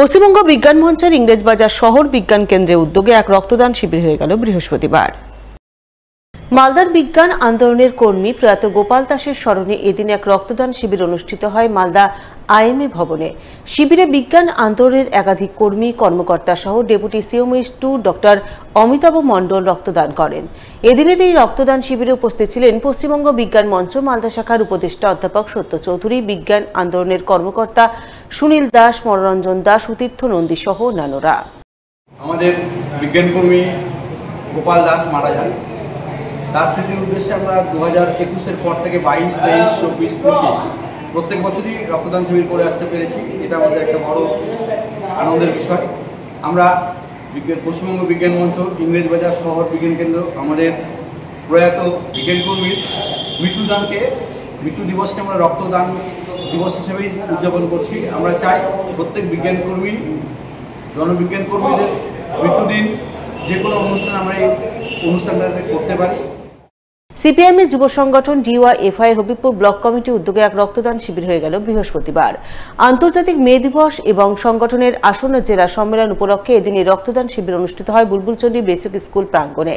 পশ্চিমবঙ্গ বিজ্ঞান মঞ্চের ইংরেজবাজার শহর বিজ্ঞান কেন্দ্রের উদ্যোগে এক রক্তদান শিবির হয়ে গেল বৃহস্পতিবার। মালদার বিজ্ঞান আন্দোলনের কর্মী প্রয়াত গোপাল দাসের স্মরণে এদিন এক রক্তদান শিবির অনুষ্ঠিত হয় মালদা আইএমএ ভবনে। শিবিরে বিজ্ঞান আন্দোলনের একাধিক কর্মী কর্মকর্তা সহ ডেপুটি সিওমএস-2 ডক্টর অমিতাভ মণ্ডল রক্তদান করেন। এদিনের এই রক্তদান শিবিরে উপস্থিত ছিলেন পশ্চিমবঙ্গ বিজ্ঞান মঞ্চ মালদা শাখার উপদেষ্টা অধ্যাপক সত্য চৌধুরী, বিজ্ঞান আন্দোলনের কর্মকর্তা সুনীল দাস, মনোরঞ্জন দাস, সুতীর্থ নন্দী সহ অন্যান্যরা। আমাদের বিজ্ঞান কর্মী গোপাল দাস মারা যান, তার স্মৃতির উদ্দেশ্যে আমরা 2021-এর পর থেকে 22, 23, 24, 25 প্রত্যেক বছরই রক্তদান শিবির করে আসতে পেরেছি। এটা আমাদের একটা বড় আনন্দের বিষয়। আমরা পশ্চিমবঙ্গ বিজ্ঞান মঞ্চ ইংরেজবাজার শহর বিজ্ঞান কেন্দ্র আমাদের প্রয়াত বিজ্ঞান কর্মীর মৃত্যু দিবসকে আমরা রক্তদান দিবস হিসেবেই উদযাপন করছি। আমরা চাই প্রত্যেক বিজ্ঞান কর্মী, জনবিজ্ঞান কর্মীদের মৃত্যুদিন যে কোনো অনুষ্ঠান আমরা এই অনুষ্ঠানটাতে করতে পারি। সিপিআইএমের যুব সংগঠন ডিওয়াইএফআই হবিবপুর ব্লক কমিটির উদ্যোগে এক রক্তদান শিবির হয়ে গেল বৃহস্পতিবার। আন্তর্জাতিক মে দিবস এবং সংগঠনের আসন্ন জেলা সম্মেলন উপলক্ষে এদিন এই রক্তদান শিবির অনুষ্ঠিত হয় বুলবুলচন্ডী বেসিক স্কুল প্রাঙ্গণে।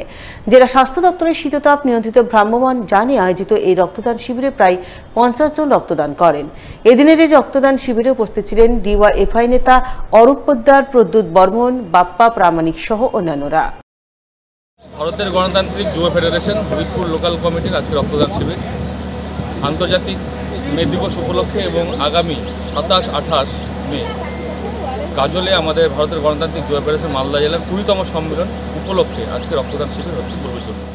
জেলা স্বাস্থ্য দপ্তরের শীততাপ নিয়ন্ত্রিত ভ্রাম্যমাণ যানে আয়োজিত এই রক্তদান শিবিরে প্রায় 50 জন রক্তদান করেন। এদিনের এই রক্তদান শিবিরে উপস্থিত ছিলেন ডিওয়াইএফআই নেতা অরূপ পোদ্দার, প্রদ্যুৎ বর্মন, বাপ্পা প্রামাণিক সহ অন্যান্যরা। ভারতের গণতান্ত্রিক যুব ফেডারেশন হবিবপুর লোকাল কমিটির আজকে রক্তদান শিবির আন্তর্জাতিক মে দিবস উপলক্ষে এবং আগামী 27-28 মে গাজলে আমাদের ভারতের গণতান্ত্রিক যুব ফেডারেশন মালদা জেলার 20তম সম্মেলন উপলক্ষে আজকে রক্তদান শিবির হচ্ছে পূর্বজন্য।